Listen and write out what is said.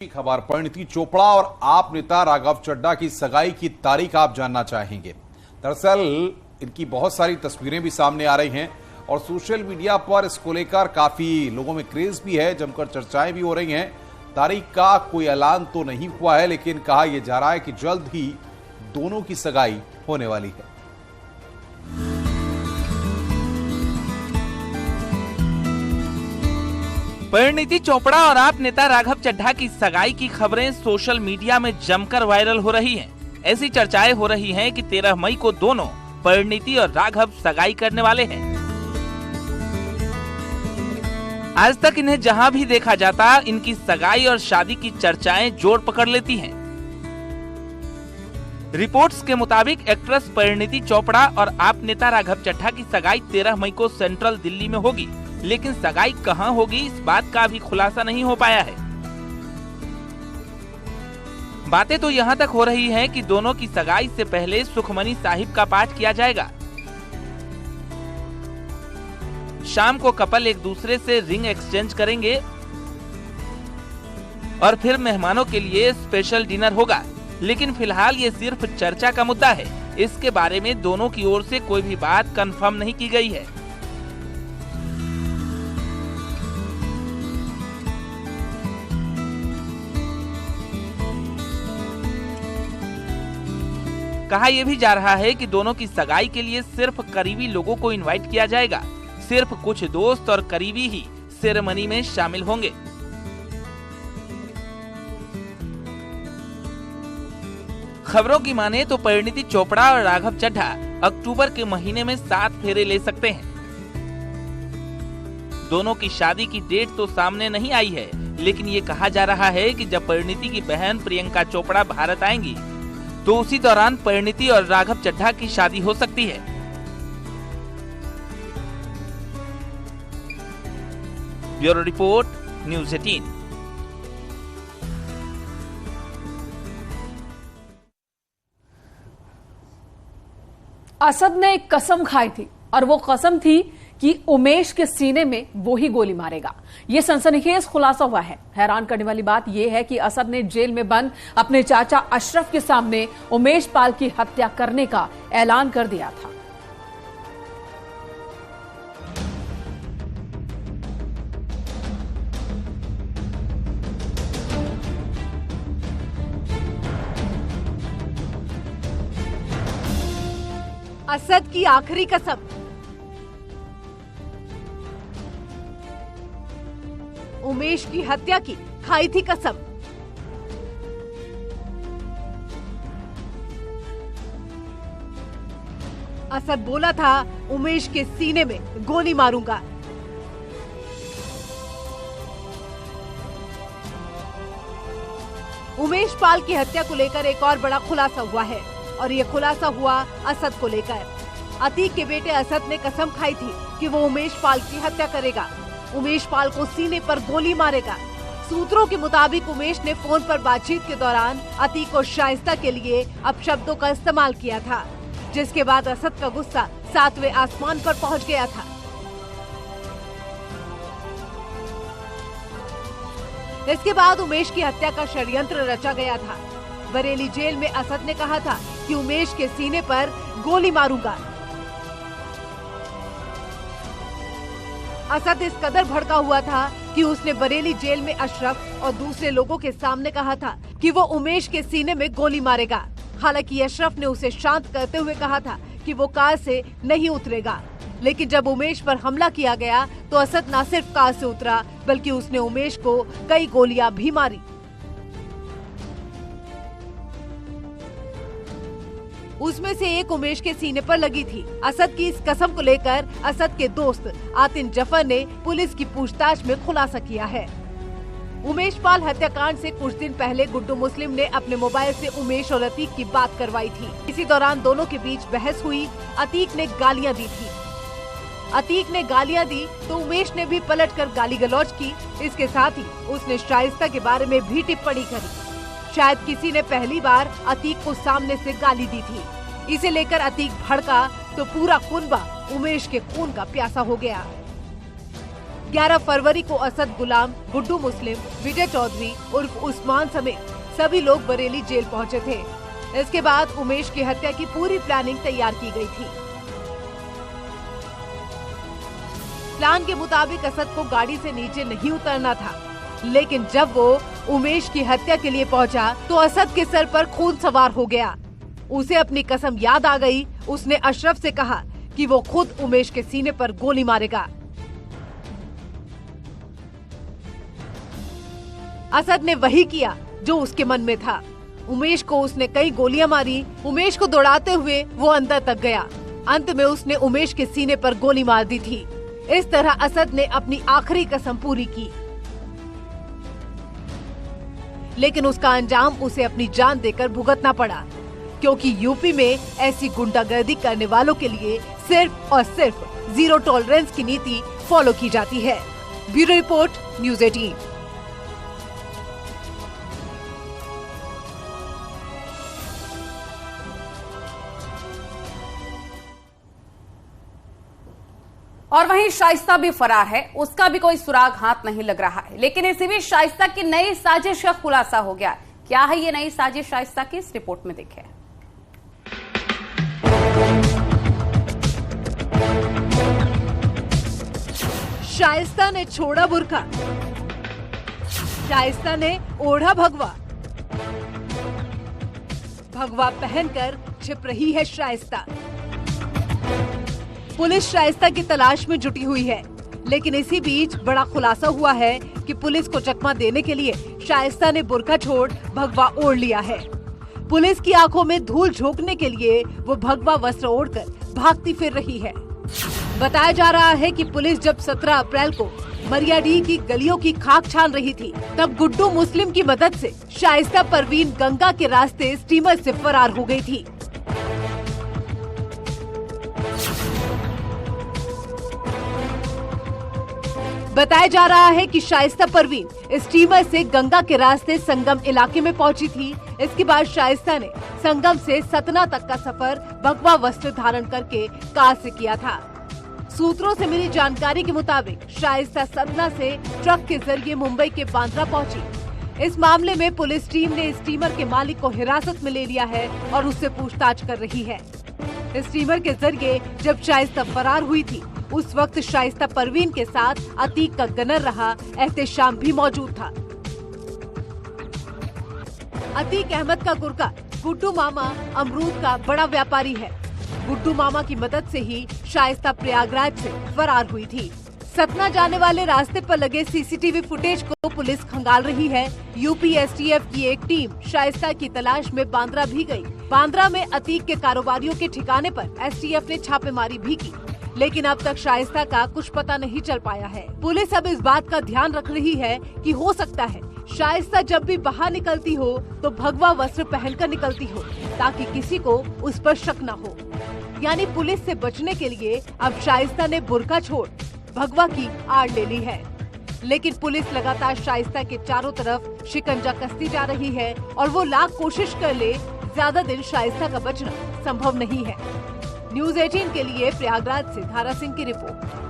खबर परिणीति चोपड़ा और आप नेता राघव चड्ढा की सगाई की तारीख आप जानना चाहेंगे। दरअसल इनकी बहुत सारी तस्वीरें भी सामने आ रही हैं और सोशल मीडिया पर इसको लेकर काफी लोगों में क्रेज भी है, जमकर चर्चाएं भी हो रही हैं। तारीख का कोई ऐलान तो नहीं हुआ है, लेकिन कहा यह जा रहा है कि जल्द ही दोनों की सगाई होने वाली है। परिणीति चोपड़ा और आप नेता राघव चड्ढा की सगाई की खबरें सोशल मीडिया में जमकर वायरल हो रही हैं। ऐसी चर्चाएं हो रही हैं कि 13 मई को दोनों परिणीति और राघव सगाई करने वाले हैं। आज तक इन्हें जहां भी देखा जाता, इनकी सगाई और शादी की चर्चाएं जोर पकड़ लेती हैं। रिपोर्ट्स के मुताबिक एक्ट्रेस परिणीति चोपड़ा और आप नेता राघव चड्ढा की सगाई 13 मई को सेंट्रल दिल्ली में होगी, लेकिन सगाई कहां होगी इस बात का अभी खुलासा नहीं हो पाया है। बातें तो यहां तक हो रही हैं कि दोनों की सगाई से पहले सुखमनी साहिब का पाठ किया जाएगा। शाम को कपल एक दूसरे से रिंग एक्सचेंज करेंगे और फिर मेहमानों के लिए स्पेशल डिनर होगा। लेकिन फिलहाल ये सिर्फ चर्चा का मुद्दा है। इसके बारे में दोनों की ओर से कोई भी बात कंफर्म नहीं की गई है। कहा यह भी जा रहा है कि दोनों की सगाई के लिए सिर्फ करीबी लोगों को इनवाइट किया जाएगा। सिर्फ कुछ दोस्त और करीबी ही सेरेमनी में शामिल होंगे। खबरों की माने तो परिणीति चोपड़ा और राघव चड्ढा अक्टूबर के महीने में 7 फेरे ले सकते हैं। दोनों की शादी की डेट तो सामने नहीं आई है, लेकिन ये कहा जा रहा है कि जब परिणीति की बहन प्रियंका चोपड़ा भारत आएंगी तो उसी दौरान परिणीति और राघव चड्ढा की शादी हो सकती है। Bureau report, news 18। असद ने एक कसम खाई थी और वो कसम थी कि उमेश के सीने में वो ही गोली मारेगा। ये सनसनीखेज खुलासा हुआ है। हैरान करने वाली बात यह है कि असद ने जेल में बंद अपने चाचा अशरफ के सामने उमेश पाल की हत्या करने का ऐलान कर दिया था। असद की आखिरी कसम। उमेश की हत्या की खाई थी कसम। असद बोला था उमेश के सीने में गोली मारूंगा। उमेश पाल की हत्या को लेकर एक और बड़ा खुलासा हुआ है और ये खुलासा हुआ असद को लेकर। अतीक के बेटे असद ने कसम खाई थी कि वो उमेश पाल की हत्या करेगा, उमेश पाल को सीने पर गोली मारेगा। सूत्रों के मुताबिक उमेश ने फोन पर बातचीत के दौरान अतीक और शाइस्ता के लिए अपशब्दों का इस्तेमाल किया था, जिसके बाद असद का गुस्सा 7वें आसमान पर पहुंच गया था। इसके बाद उमेश की हत्या का षड्यंत्र रचा गया था। बरेली जेल में असद ने कहा था कि उमेश के सीने पर गोली मारूंगा। असद इस कदर भड़का हुआ था कि उसने बरेली जेल में अशरफ और दूसरे लोगों के सामने कहा था कि वो उमेश के सीने में गोली मारेगा। हालांकि अशरफ ने उसे शांत करते हुए कहा था कि वो कार से नहीं उतरेगा। लेकिन जब उमेश पर हमला किया गया तो असद न सिर्फ कार से उतरा, बल्कि उसने उमेश को कई गोलियां भी मारी। उसमें से एक उमेश के सीने पर लगी थी। असद की इस कसम को लेकर असद के दोस्त आतिन जफर ने पुलिस की पूछताछ में खुलासा किया है। उमेश पाल हत्याकांड से कुछ दिन पहले गुड्डू मुस्लिम ने अपने मोबाइल से उमेश और अतीक की बात करवाई थी। इसी दौरान दोनों के बीच बहस हुई। अतीक ने गालियां दी थी। अतीक ने गालियां दी तो उमेश ने भी पलटकर गाली गलौज की। इसके साथ ही उसने शाइस्ता के बारे में भी टिप्पणी करी। शायद किसी ने पहली बार अतीक को सामने से गाली दी थी। इसे लेकर अतीक भड़का तो पूरा कुनबा उमेश के खून का प्यासा हो गया। 11 फरवरी को असद गुलाम, गुड्डू मुस्लिम, विजय चौधरी उर्फ उस्मान समेत सभी लोग बरेली जेल पहुंचे थे। इसके बाद उमेश की हत्या की पूरी प्लानिंग तैयार की गई थी। प्लान के मुताबिक असद को गाड़ी से नीचे नहीं उतरना था, लेकिन जब वो उमेश की हत्या के लिए पहुंचा तो असद के सर पर खून सवार हो गया। उसे अपनी कसम याद आ गई। उसने अशरफ से कहा कि वो खुद उमेश के सीने पर गोली मारेगा। असद ने वही किया जो उसके मन में था। उमेश को उसने कई गोलियां मारी। उमेश को दौड़ाते हुए वो अंदर तक गया। अंत में उसने उमेश के सीने पर गोली मार दी थी। इस तरह असद ने अपनी आखिरी कसम पूरी की, लेकिन उसका अंजाम उसे अपनी जान देकर भुगतना पड़ा, क्योंकि यूपी में ऐसी गुंडागर्दी करने वालों के लिए सिर्फ और सिर्फ जीरो टॉलरेंस की नीति फॉलो की जाती है। Bureau report, news 18। और वहीं शाइस्ता भी फरार है, उसका भी कोई सुराग हाथ नहीं लग रहा है। लेकिन इसी बीच शाइस्ता की नई साजिश का खुलासा हो गया। क्या है ये नई साजिश शाइस्ता की, इस रिपोर्ट में देखें। शाइस्ता ने छोड़ा बुर्का, शाइस्ता ने ओढ़ा भगवा। भगवा पहनकर छिप रही है शाइस्ता। पुलिस शाइस्ता की तलाश में जुटी हुई है, लेकिन इसी बीच बड़ा खुलासा हुआ है कि पुलिस को चकमा देने के लिए शाइस्ता ने बुर्का छोड़ भगवा ओढ़ लिया है। पुलिस की आंखों में धूल झोंकने के लिए वो भगवा वस्त्र ओढ़कर भागती फिर रही है। बताया जा रहा है कि पुलिस जब 17 अप्रैल को मरियाडीह की गलियों की खाक छान रही थी, तब गुड्डू मुस्लिम की मदद से शाइस्ता परवीन गंगा के रास्ते स्टीमर से फरार हो गई थी। बताया जा रहा है कि शाइस्ता परवीन स्टीमर से गंगा के रास्ते संगम इलाके में पहुंची थी। इसके बाद शाइस्ता ने संगम से सतना तक का सफर भगवा वस्त्र धारण करके कार से किया था। सूत्रों से मिली जानकारी के मुताबिक शाइस्ता सतना से ट्रक के जरिए मुंबई के बांद्रा पहुंची। इस मामले में पुलिस टीम ने स्टीमर के मालिक को हिरासत में ले लिया है और उससे पूछताछ कर रही है। स्टीमर के जरिए जब शाइस्ता फरार हुई थी, उस वक्त शाइस्ता परवीन के साथ अतीक का गनर रहा एहतेशाम भी मौजूद था। अतीक अहमद का गुर्गा गुड्डू मामा अमरूद का बड़ा व्यापारी है। गुड्डू मामा की मदद से ही शाइस्ता प्रयागराज से फरार हुई थी। सतना जाने वाले रास्ते पर लगे सीसीटीवी फुटेज को पुलिस खंगाल रही है। यूपी एसटीएफ की एक टीम शाइस्ता की तलाश में बांद्रा भी गई। बांद्रा में अतीक के कारोबारियों के ठिकाने पर एसटीएफ ने छापेमारी भी की, लेकिन अब तक शाइस्ता का कुछ पता नहीं चल पाया है। पुलिस अब इस बात का ध्यान रख रही है कि हो सकता है शाइस्ता जब भी बाहर निकलती हो तो भगवा वस्त्र पहनकर निकलती हो, ताकि किसी को उस पर शक न हो। यानी पुलिस से बचने के लिए अब शाइस्ता ने बुर्का छोड़ भगवा की आड़ ले ली है। लेकिन पुलिस लगातार शाइस्ता के चारों तरफ शिकंजा कसती जा रही है और वो लाख कोशिश कर ले, ज्यादा दिन शाइस्ता का बचना संभव नहीं है। न्यूज़ 18 के लिए प्रयागराज से धारा सिंह की रिपोर्ट।